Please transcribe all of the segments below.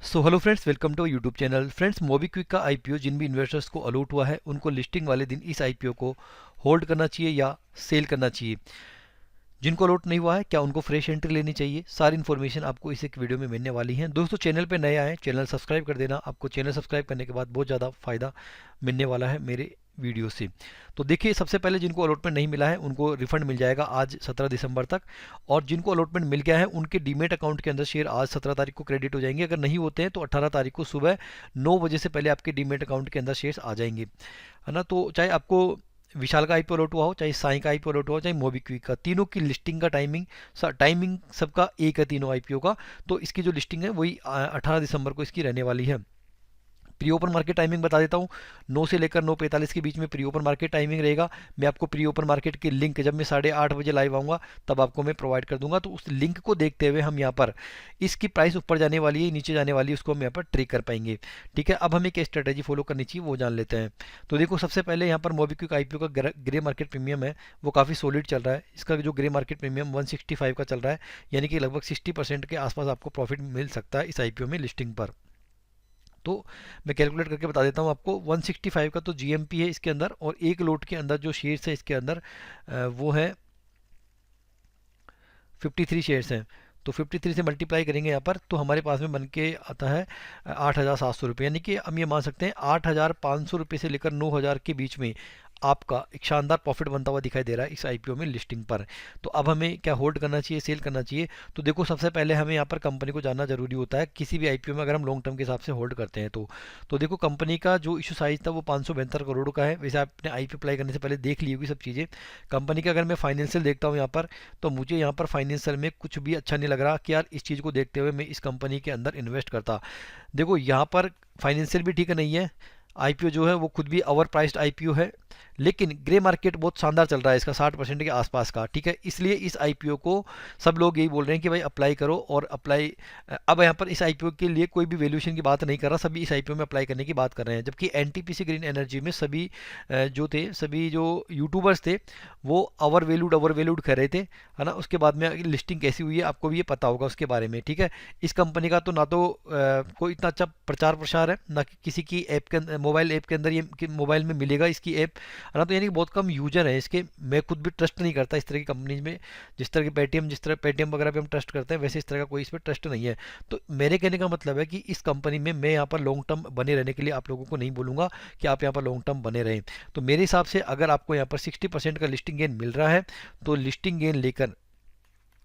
So hello friends, welcome to YouTube channel. Friends, MobiKwik का IPO जिन भी investors को अलॉट हुआ है उनको लिस्टिंग वाले दिन इस आईपीओ को होल्ड करना चाहिए या सेल करना चाहिए। जिनको अलॉट नहीं हुआ है क्या उनको फ्रेश एंट्री लेनी चाहिए, सारी इन्फॉर्मेशन आपको इस एक वीडियो में मिलने वाली है। दोस्तों, चैनल पे नए आए चैनल सब्सक्राइब कर देना। आपको चैनल सब्सक्राइब करने के बाद बहुत ज़्यादा फायदा मिलने वाला है मेरे वीडियो से। तो देखिए, सबसे पहले जिनको अलॉटमेंट नहीं मिला है उनको रिफंड मिल जाएगा आज 17 दिसंबर तक, और जिनको अलॉटमेंट मिल गया है उनके डीमेट अकाउंट के अंदर शेयर आज 17 तारीख को क्रेडिट हो जाएंगे। अगर नहीं होते हैं तो 18 तारीख को सुबह 9 बजे से पहले आपके डीमेट अकाउंट के अंदर शेयर्स आ जाएंगे, है ना। तो चाहे आपको विशाल का आईपीओ अलॉट हुआ हो, चाहे साई का आईपीओ अलॉट हुआ हो, चाहे मोबीक्विक का, तीनों की लिस्टिंग का टाइमिंग सबका एक है तीनों आईपीओ का। तो इसकी जो लिस्टिंग है वही 18 दिसंबर को इसकी रहने वाली है। प्री ओपन मार्केट टाइमिंग बता देता हूँ, 9 से लेकर 9:45 के बीच में प्री ओपन मार्केट टाइमिंग रहेगा। मैं आपको प्री ओपन मार्केट की लिंक जब मैं 8:30 बजे लाइव आऊँगा तब आपको मैं प्रोवाइड कर दूंगा। तो उस लिंक को देखते हुए हम यहाँ पर इसकी प्राइस ऊपर जाने वाली है नीचे जाने वाली है उसको हम यहाँ पर ट्रेक कर पाएंगे। ठीक है, अब हमें क्या स्ट्रेटेजी फॉलो करनी चाहिए वो जान लेते हैं। तो देखो, सबसे पहले यहाँ पर मोबीक्विक आईपीओ का ग्रे मार्केट प्रीमियम है वो काफ़ी सॉलिड चल रहा है। इसका जो ग्रे मार्केट प्रीमियम 165 का चल रहा है, यानी कि लगभग 60% के आसपास आपको प्रॉफिट मिल सकता है इस आईपीओ में लिस्टिंग पर। तो मैं कैलकुलेट करके बता देता हूँ आपको। 165 का तो जीएमपी है इसके अंदर, और एक लोट के अंदर जो शेयर्स है इसके अंदर वो है 53 शेयर्स हैं। तो 53 से मल्टीप्लाई करेंगे यहाँ पर तो हमारे पास में बन के आता है 8,700 रुपये, यानी कि हम ये मान सकते हैं 8,500 रुपये से लेकर 9,000 के बीच में आपका एक शानदार प्रॉफिट बनता हुआ दिखाई दे रहा है इस आईपीओ में लिस्टिंग पर। तो अब हमें क्या होल्ड करना चाहिए, सेल करना चाहिए? तो देखो, सबसे पहले हमें यहाँ पर कंपनी को जानना जरूरी होता है किसी भी आईपीओ में, अगर हम लॉन्ग टर्म के हिसाब से होल्ड करते हैं तो देखो, कंपनी का जो इशू साइज था वो 572 करोड़ का है। वैसे आपने आईपीओ अप्लाई करने से पहले देख ली होगी सब चीज़ें। कंपनी का अगर मैं फाइनेंशियल देखता हूँ यहाँ पर, तो मुझे यहाँ पर फाइनेंशियल में कुछ भी अच्छा नहीं लग रहा कि यार इस चीज़ को देखते हुए मैं इस कंपनी के अंदर इन्वेस्ट करता। देखो, यहाँ पर फाइनेंशियल भी ठीक नहीं है, आईपीओ जो है वो खुद भी ओवर प्राइस्ड आईपीओ है, लेकिन ग्रे मार्केट बहुत शानदार चल रहा है इसका 60% के आसपास का। ठीक है, इसलिए इस आईपीओ को सब लोग यही बोल रहे हैं कि भाई अप्लाई करो और अप्लाई। अब यहाँ पर इस आईपीओ के लिए कोई भी वैल्यूएशन की बात नहीं कर रहा, सभी इस आईपीओ में अप्लाई करने की बात कर रहे हैं। जबकि एनटीपीसी ग्रीन एनर्जी में सभी सभी जो यूट्यूबर्स थे वो ओवर वैल्यूड कर रहे थे, है ना। उसके बाद में लिस्टिंग कैसी हुई है आपको भी ये पता होगा उसके बारे में। ठीक है, इस कंपनी का तो ना तो कोई इतना अच्छा प्रचार प्रसार है, ना कि किसी की ऐप के अंदर, मोबाइल ऐप के अंदर ये मोबाइल में मिलेगा इसकी ऐप, है ना। तो यानी कि बहुत कम यूजर है इसके। मैं खुद भी ट्रस्ट नहीं करता इस तरह की कंपनीज में। जिस तरह पेटीएम वगैरह पे हम ट्रस्ट करते हैं, वैसे इस तरह का कोई इस पर ट्रस्ट नहीं है। तो मेरे कहने का मतलब है कि इस कंपनी में मैं यहाँ पर लॉन्ग टर्म बने रहने के लिए आप लोगों को नहीं बोलूँगा कि आप यहाँ पर लॉन्ग टर्म बने रहें। तो मेरे हिसाब से अगर आपको यहाँ पर 60% का लिस्टिंग गेन मिल रहा है तो लिस्टिंग गेन लेकर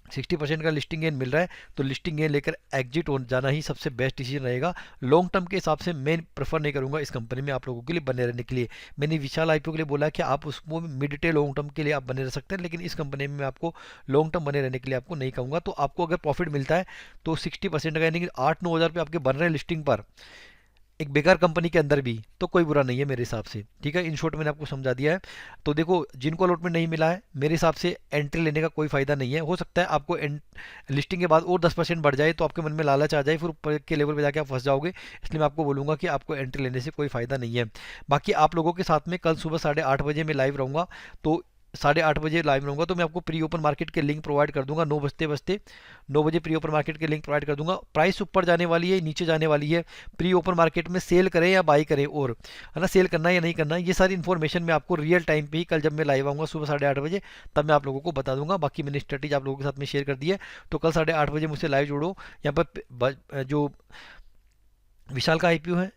60% का लिस्टिंग गेन मिल रहा है तो लिस्टिंग गेन लेकर एग्जिट हो जाना ही सबसे बेस्ट डिसीजन रहेगा। लॉन्ग टर्म के हिसाब से मैं प्रेफर नहीं करूंगा इस कंपनी में आप लोगों के लिए बने रहने के लिए। मैंने विशाल आईपीओ के लिए बोला कि आप उसको मिड टे लॉन्ग टर्म के लिए आप बने रह सकते हैं, लेकिन इस कंपनी में मैं आपको लॉन्ग टर्म बने रहने के लिए आपको नहीं कहूँगा। तो आपको अगर प्रॉफिट मिलता है तो 60% का, यानी कि 8-9 हज़ार रुपये आपके बन रहे हैं लिस्टिंग पर एक बेकार कंपनी के अंदर भी, तो कोई बुरा नहीं है मेरे हिसाब से। ठीक है, इन शॉर्ट मैंने आपको समझा दिया है। तो देखो, जिनको अलॉटमेंट नहीं मिला है मेरे हिसाब से एंट्री लेने का कोई फायदा नहीं है। हो सकता है आपको लिस्टिंग के बाद और 10% बढ़ जाए तो आपके मन में लालच आ जाए, फिर ऊपर के लेवल पे जाके आप फंस जाओगे। इसलिए मैं आपको बोलूँगा कि आपको एंट्री लेने से कोई फायदा नहीं है। बाकी आप लोगों के साथ में कल सुबह 8:30 बजे मैं लाइव रहूँगा। तो 8:30 बजे लाइव रहूँगा तो मैं आपको प्री ओपन मार्केट के लिंक प्रोवाइड कर दूंगा। 9 बजे प्री ओपन मार्केट के लिंक प्रोवाइड कर दूंगा। प्राइस ऊपर जाने वाली है नीचे जाने वाली है, प्री ओपन मार्केट में सेल करें या बाई करें, और है ना, सेल करना है या नहीं करना है, ये सारी इन्फॉर्मेशन मैं आपको रियल टाइम पे ही कल जब मैं लाइव आऊँगा सुबह 8:30 बजे तब मैं आप लोगों को बता दूंगा। बाकी मैंने स्ट्रेटेजी आप लोगों के साथ में शेयर कर दी है। तो कल 8:30 बजे मुझसे लाइव जोड़ो। यहाँ पर जो विशाल का आईपीओ है,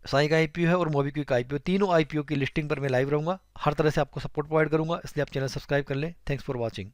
साई का आईपीओ है और मोबीक्विक का आईपीओ, तीनों आईपीओ की लिस्टिंग पर मैं लाइव रहूंगा। हर तरह से आपको सपोर्ट प्रोवाइड करूंगा, इसलिए आप चैनल सब्सक्राइब कर लें। Thanks for watching.